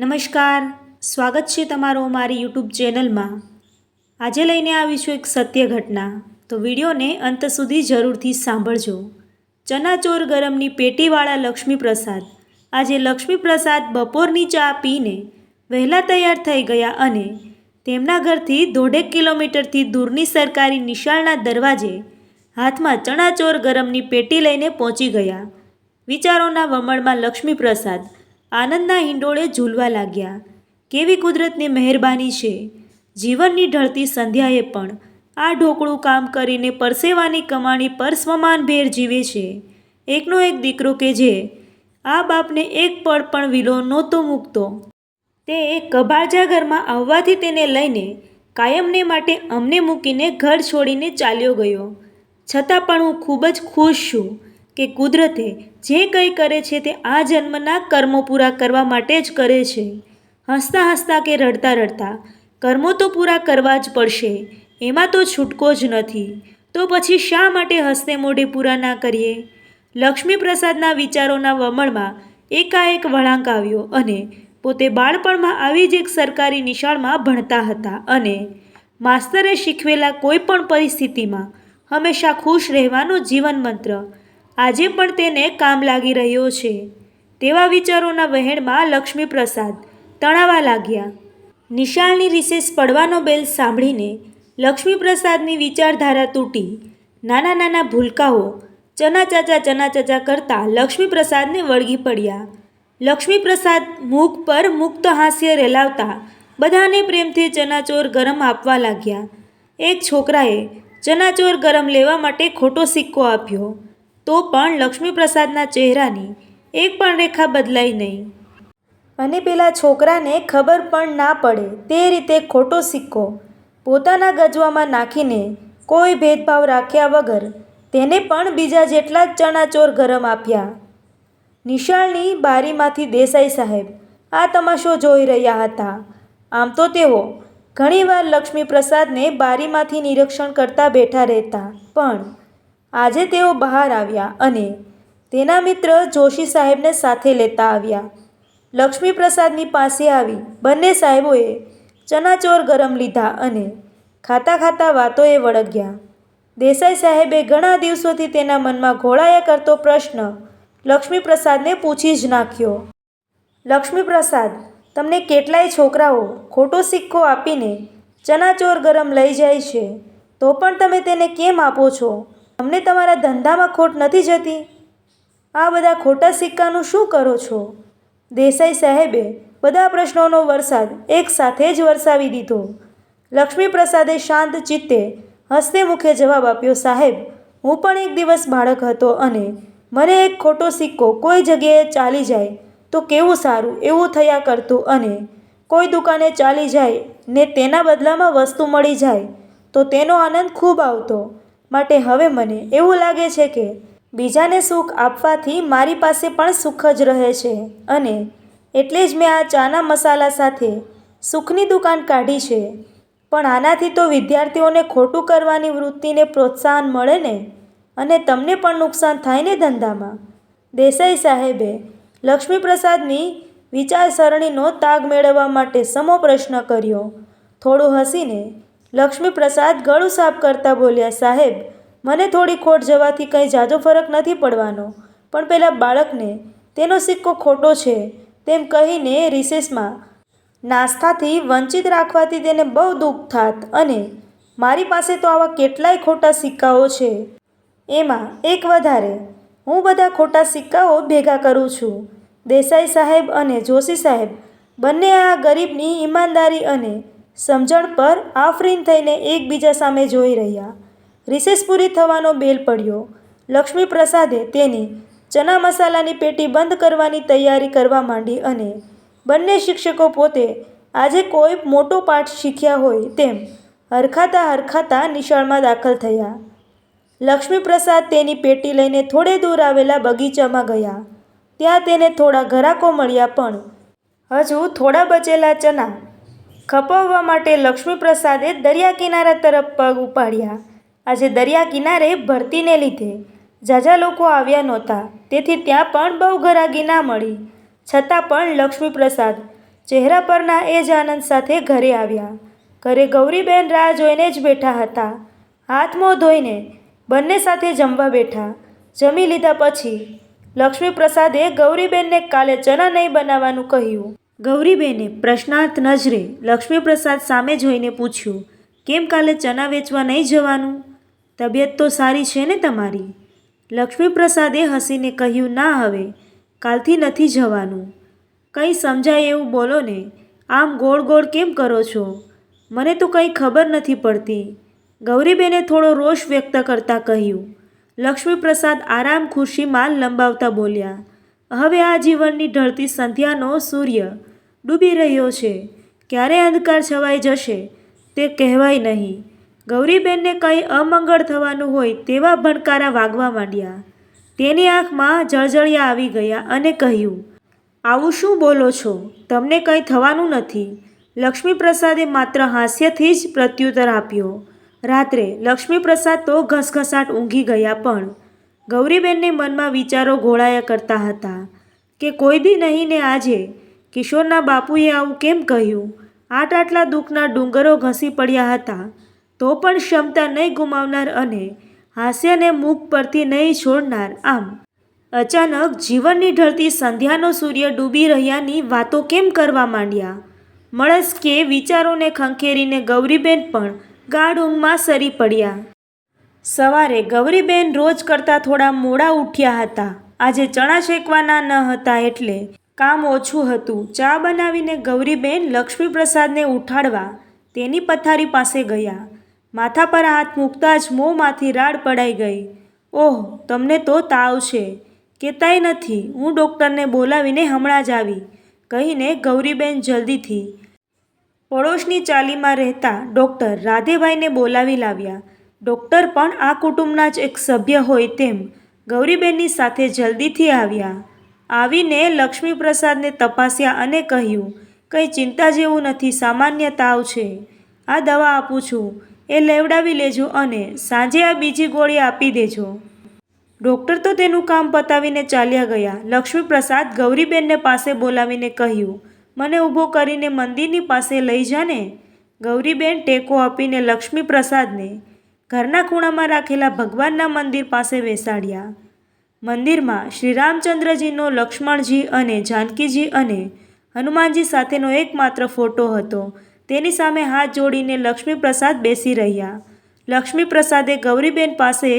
નમસ્કાર, સ્વાગત છે તમારો મારી યુટ્યુબ ચેનલમાં। આજે લઈને આવીશું એક સત્ય ઘટના, તો વિડીયોને અંત સુધી જરૂરથી સાંભળજો। ચનાચોર ગરમની પેટીવાળા લક્ષ્મીપ્રસાદ। આજે લક્ષ્મીપ્રસાદ બપોરની ચા પીને વહેલા તૈયાર થઈ ગયા અને તેમના ઘરથી 1.5 કિલોમીટરથી દૂરની સરકારી નિશાળના દરવાજે હાથમાં ચણાચોર ગરમની પેટી લઈને પહોંચી ગયા। વિચારોના વમળમાં લક્ષ્મીપ્રસાદ આનંદના હિંડોળે ઝૂલવા લાગ્યા। કેવી કુદરતની મહેરબાની છે! જીવનની ઢળતી સંધ્યાએ પણ આ ઢોકળું કામ કરીને પરસેવાની કમાણી પર સ્વમાનભેર જીવે છે। એકનો એક દીકરો કે જે આ બાપને એક પળ પણ વિલો નહોતો મૂકતો, તે કભાળજા ઘરમાં આવવાથી તેને લઈને કાયમને માટે અમને મૂકીને ઘર છોડીને ચાલ્યો ગયો। છતાં પણ હું ખૂબ જ ખુશ છું કે કુદરતે જે કંઈ કરે છે તે આ જન્મના કર્મો પૂરા કરવા માટે જ કરે છે। હસતા હસતા કે રડતા રડતા કર્મો તો પૂરા કરવા જ પડશે, એમાં તો છૂટકો જ નથી। તો પછી શા માટે હસતે મોઢે પૂરા ના કરીએ? લક્ષ્મીપ્રસાદના વિચારોના વમળમાં એકાએક વળાંક આવ્યો અને પોતે બાળપણમાં આવી જ એક સરકારી નિશાળમાં ભણતા હતા અને માસ્તરે શીખવેલા કોઈ પણ પરિસ્થિતિમાં હંમેશા ખુશ રહેવાનો જીવન મંત્ર આજે પણ તેને કામ લાગી રહ્યો છે। તેવા વિચારોના વહેણમાં લક્ષ્મીપ્રસાદ તણાવા લાગ્યા। નિશાળની રિસેસ પડવાનો બેલ સાંભળીને લક્ષ્મીપ્રસાદની વિચારધારા તૂટી। નાના નાના ભૂલકાઓ ચના ચાચા કરતા લક્ષ્મીપ્રસાદને વળગી પડ્યા। લક્ષ્મીપ્રસાદ મુખ પર મુક્ત હાસ્ય રેલાવતા બધાને પ્રેમથી ચનાચોર ગરમ આપવા લાગ્યા। એક છોકરાએ ચનાચોર ગરમ લેવા માટે ખોટો સિક્કો આપ્યો, તો પણ લક્ષ્મીપ્રસાદના ચહેરાની એક પણ રેખા બદલાઈ નહીં અને પેલા છોકરાને ખબર પણ ના પડે તે રીતે ખોટો સિક્કો પોતાના ગજવામાં નાખીને કોઈ ભેદભાવ રાખ્યા વગર તેને પણ બીજા જેટલા જ ચણાચોર ગરમ આપ્યા। નિશાળની બારીમાંથી દેસાઈ સાહેબ આ તમાશો જોઈ રહ્યા હતા। આમ તો તેઓ ઘણીવાર લક્ષ્મીપ્રસાદને બારીમાંથી નિરીક્ષણ કરતા બેઠા રહેતા, પણ આજે તેઓ બહાર આવ્યા અને તેના મિત્ર જોશી સાહેબને સાથે લેતા આવ્યા। લક્ષ્મીપ્રસાદની પાસે આવી બંને સાહેબોએ ચનાચોર ગરમ લીધા અને ખાતા ખાતા વાતોએ વળગ્યા। દેસાઈ સાહેબે ઘણા દિવસોથી તેના મનમાં ઘોળાયા કરતો પ્રશ્ન લક્ષ્મીપ્રસાદને પૂછી જ નાખ્યો। લક્ષ્મીપ્રસાદ, તમને કેટલાય છોકરાઓ ખોટો સિક્કો આપીને ચનાચોર ગરમ લઈ જાય છે, તો પણ તમે તેને કેમ આપો છો? તમને તમારા ધંધામાં ખોટ નથી જતી? આ બધા ખોટા સિક્કાનું શું કરો છો? દેસાઈ સાહેબે બધા પ્રશ્નોનો વરસાદ એક સાથે જ વરસાવી દીધો। લક્ષ્મીપ્રસાદે શાંત ચિત્તે હસતે મુખે જવાબ આપ્યો, સાહેબ, હું પણ એક દિવસ બાળક હતો અને મને એક ખોટો સિક્કો કોઈ જગ્યાએ ચાલી જાય તો કેવું સારું એવું થયા કરતું અને કોઈ દુકાને ચાલી જાય ને તેના બદલામાં વસ્તુ મળી જાય તો તેનો આનંદ ખૂબ આવતો। માટે હવે મને એવું લાગે છે કે બીજાને સુખ આપવાથી મારી પાસે પણ સુખ જ રહે છે અને એટલે જ મેં આ ચાના મસાલા સાથે સુખની દુકાન કાઢી છે। પણ આનાથી તો વિદ્યાર્થીઓને ખોટું કરવાની વૃત્તિને પ્રોત્સાહન મળે ને, અને તમને પણ નુકસાન થાય ને ધંધામાં? દેસાઈ સાહેબે લક્ષ્મીપ્રસાદની વિચારસરણીનો તાગ મેળવવા માટે સમો પ્રશ્ન કર્યો। થોડું હસીને લક્ષ્મીપ્રસાદ ગળું સાફ કરતા બોલ્યા, સાહેબ, મને થોડી ખોટ જવાથી કંઈ જાજો ફરક નથી પડવાનો, પણ પેલા બાળકને તેનો સિક્કો ખોટો છે તેમ કહીને રિસેસમાં નાસ્તાથી વંચિત રાખવાથી તેને બહુ દુઃખ થાત અને મારી પાસે તો આવા કેટલાય ખોટા સિક્કાઓ છે, એમાં એક વધારે। હું બધા ખોટા સિક્કાઓ ભેગા કરું છું। દેસાઈ સાહેબ અને જોશી સાહેબ બંને આ ગરીબની ઈમાનદારી અને સમજણ પર આફરીન થઈને એકબીજા સામે જોઈ રહ્યા। રિસેસ પૂરી થવાનો બેલ પડ્યો। લક્ષ્મીપ્રસાદે તેની ચના મસાલાની પેટી બંધ કરવાની તૈયારી કરવા માંડી અને બંને શિક્ષકો પોતે આજે કોઈ મોટો પાઠ શીખ્યા હોય તેમ હરખાતા નિશાળમાં દાખલ થયા। લક્ષ્મીપ્રસાદ તેની પેટી લઈને થોડે દૂર આવેલા બગીચામાં ગયા। ત્યાં તેને થોડા ઘરાકો મળ્યા, પણ હજુ થોડા બચેલા ચના ખપાવવા માટે લક્ષ્મીપ્રસાદે દરિયા કિનારા તરફ પગ ઉપાડ્યા। આજે દરિયા કિનારે ભરતીને લીધે ઝાઝા લોકો આવ્યા નહોતા, તેથી ત્યાં પણ બહુ ઘરાકી ના મળી। છતાં પણ લક્ષ્મીપ્રસાદ ચહેરા પરના એ જ આનંદ સાથે ઘરે આવ્યા. ઘરે ગૌરીબેન રાહ જોઈને જ બેઠા હતા. હાથ મોં ધોઈને બંને સાથે જમવા બેઠા. જમી લીધા પછી લક્ષ્મીપ્રસાદે ગૌરીબેનને કાલે ચણા નહીં બનાવવાનું કહ્યું. ગૌરીબેને પ્રશ્નાર્થ નજરે લક્ષ્મીપ્રસાદ સામે જોઈને પૂછ્યું, કેમ કાલે ચણા વેચવા નહીં જવાનું? તબિયત તો સારી છે ને તમારી? લક્ષ્મીપ્રસાદે હસીને કહ્યું, ના હવે કાલથી નથી જવાનું. કંઈ સમજાય એવું બોલો ને, આમ ગોળ ગોળ કેમ કરો છો? મને તો કંઈ ખબર નથી પડતી. ગૌરીબેને થોડો રોષ વ્યક્ત કરતાં કહ્યું. લક્ષ્મીપ્રસાદ આરામ ખુરશીમાં લંબાવતા બોલ્યા, હવે આ જીવનની ઢળતી સંધ્યાનો સૂર્ય ડૂબી રહ્યો છે. ક્યારે અંધકાર છવાઈ જશે તે કહેવાય નહીં. ગૌરીબેનને કંઈ અમંગળ થવાનું હોય તેવા ભણકારા વાગવા માંડ્યા. તેની આંખમાં જળજળિયા આવી ગયા અને કહ્યું, આવું શું બોલો છો? તમને કંઈ થવાનું નથી. લક્ષ્મીપ્રસાદે માત્ર હાસ્યથી જ પ્રત્યુત્તર આપ્યો. રાત્રે લક્ષ્મીપ્રસાદ તો ઘસઘસાટ ઊંઘી ગયા, પણ ગૌરીબેનને મનમાં વિચારો ઘોળાયા કરતા હતા કે કોઈ દી નહીં ને આજે કિશોરના બાપુએ આવું કેમ કહ્યું? આટલા દુઃખના ડુંગરો ઘસી પડ્યા હતા તો પણ ક્ષમતા નહીં ગુમાવનાર અને હાસ્યને મુખ પરથી નહીં છોડનાર, આમ અચાનક જીવનની ઢળતી સંધ્યાનો સૂર્ય ડૂબી રહ્યાની વાતો કેમ કરવા માંડ્યા? મળસ્કે વિચારોને ખંખેરીને ગૌરીબેન પણ ગાઢ ઊંઘમાં સરી પડ્યા. સવારે ગૌરીબેન રોજ કરતાં થોડા મોડા ઉઠ્યા હતા. આજે ચણા શેકવાના ન હતા એટલે કામ ઓછું હતું. ચા બનાવીને ગૌરીબેન લક્ષ્મીપ્રસાદને ઉઠાડવા તેની પથારી પાસે ગયા. માથા પર હાથ મૂકતા જ મોંમાંથી રાડ પડાઈ ગઈ. ઓહ, તમને તો તાવ છે? કહેતાય નથી, હું ડૉક્ટરને બોલાવીને હમણાં જ આવી, કહીને ગૌરીબેન જલ્દીથી પડોશની ચાલીમાં રહેતા ડૉક્ટર રાધેભાઈને બોલાવી લાવ્યા. ડૉક્ટર પણ આ કુટુંબના જ એક સભ્ય હોય તેમ ગૌરીબેનની સાથે જલ્દીથી આવ્યા. આવીને લક્ષ્મીપ્રસાદને તપાસ્યા અને કહ્યું, કંઈ ચિંતા જેવું નથી, સામાન્ય તાવ છે. આ દવા આપું છું, એ લેવડાવી લેજો અને સાંજે આ બીજી ગોળી આપી દેજો. ડૉક્ટર તો તેનું કામ પતાવીને ચાલ્યા ગયા. લક્ષ્મીપ્રસાદ ગૌરીબેનને પાસે બોલાવીને કહ્યું, મને ઊભો કરીને મંદિરની પાસે લઈ જાને. ગૌરીબેન ટેકો આપીને લક્ષ્મીપ્રસાદને ઘરના ખૂણામાં રાખેલા ભગવાનના મંદિર પાસે બેસાડ્યા. મંદિરમાં શ્રીરામચંદ્રજીનો, લક્ષ્મણજી અને જાનકીજી અને હનુમાનજી સાથેનો એકમાત્ર ફોટો હતો. તેની સામે હાથ જોડીને લક્ષ્મીપ્રસાદ બેસી રહ્યા. લક્ષ્મીપ્રસાદે ગૌરીબેન પાસે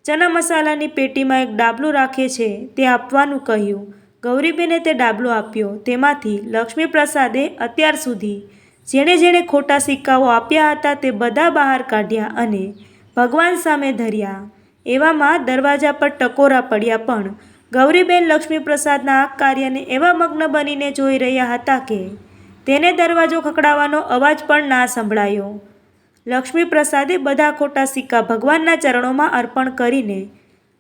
ચના મસાલાની પેટીમાં એક ડાબલું રાખે છે તે આપવાનું કહ્યું. ગૌરીબેને તે ડાબલો આપ્યો. તેમાંથી લક્ષ્મીપ્રસાદે અત્યાર સુધી જેણે જેણે ખોટા સિક્કાઓ આપ્યા હતા તે બધા બહાર કાઢ્યા અને ભગવાન સામે ધર્યા. એવામાં દરવાજા પર ટકોરા પડ્યા, પણ ગૌરીબેન લક્ષ્મીપ્રસાદના આ કાર્યને એવા મગ્ન બનીને જોઈ રહ્યા હતા કે તેને દરવાજો ખખડાવવાનો અવાજ પણ ના સંભળાયો. લક્ષ્મીપ્રસાદે બધા ખોટા સિક્કા ભગવાનના ચરણોમાં અર્પણ કરીને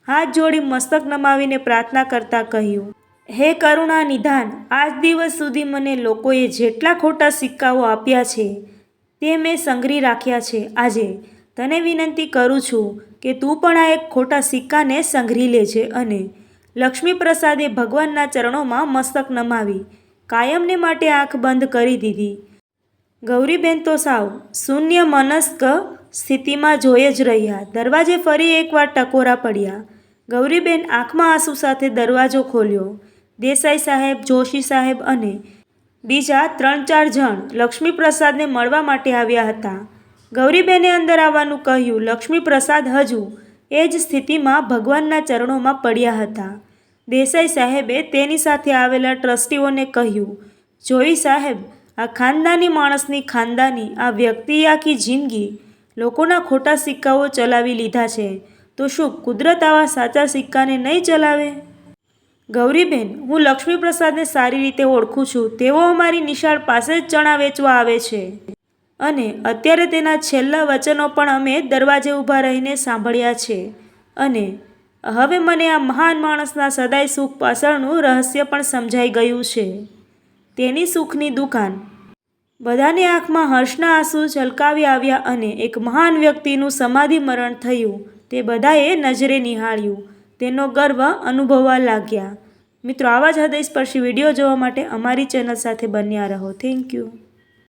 હાથ જોડી મસ્તક નમાવીને પ્રાર્થના કરતાં કહ્યું, હે કરુણા નિધાન, આજ દિવસ સુધી મને લોકોએ જેટલા ખોટા સિક્કાઓ આપ્યા છે તે મેં સંગ્રહી રાખ્યા છે. આજે તને વિનંતી કરું છું કે તું પણ આ એક ખોટા સિક્કાને સંગ્રહી લેજે. અને લક્ષ્મીપ્રસાદે ભગવાનના ચરણોમાં મસ્તક નમાવી કાયમને માટે આંખ બંધ કરી દીધી. ગૌરીબેન તો સાવ શૂન્ય મનસ્ક સ્થિતિમાં જોઈ જ રહ્યા. દરવાજે ફરી એકવાર ટકોરા પડ્યા. ગૌરીબેન આંખમાં આંસુ સાથે દરવાજો ખોલ્યો. દેસાઈ સાહેબ, જોશી સાહેબ અને બીજા 3-4 જણ લક્ષ્મીપ્રસાદને મળવા માટે આવ્યા હતા. ગૌરીબેને અંદર આવવાનું કહ્યું. લક્ષ્મીપ્રસાદ હજુ એ જ સ્થિતિમાં ભગવાનના ચરણોમાં પડ્યા હતા. દેસાઈ સાહેબે તેની સાથે આવેલા ટ્રસ્ટીઓને કહ્યું, જોઈ સાહેબ, આ ખાનદાની માણસની ખાનદાની આ વ્યક્તિએ આખી જિંદગી લોકોના ખોટા સિક્કાઓ ચલાવી લીધા છે, તો શું કુદરત આવા સાચા સિક્કાને નહીં ચલાવે? ગૌરીબેન, હું લક્ષ્મીપ્રસાદને સારી રીતે ઓળખું છું. તેઓ અમારી નિશાળ પાસે જ ચણા વેચવા આવે છે અને અત્યારે તેના છેલ્લા વચનો પણ અમે દરવાજે ઊભા રહીને સાંભળ્યા છે. અને હવે મને આ મહાન માણસના સદાય સુખ પાછળનું રહસ્ય પણ સમજાઈ ગયું છે. તેની સુખની દુકાન. બધાની આંખમાં હર્ષના આંસુ છલકાવી આવ્યા અને એક મહાન વ્યક્તિનું સમાધિ મરણ થયું તે બધાએ નજરે નિહાળ્યું. તેનો ગર્વ અનુભવવા લાગ્યા. મિત્રો, આવા જ હૃદયસ્પર્શી વિડીયો જોવા માટે અમારી ચેનલ સાથે બન્યા રહો. Thank you.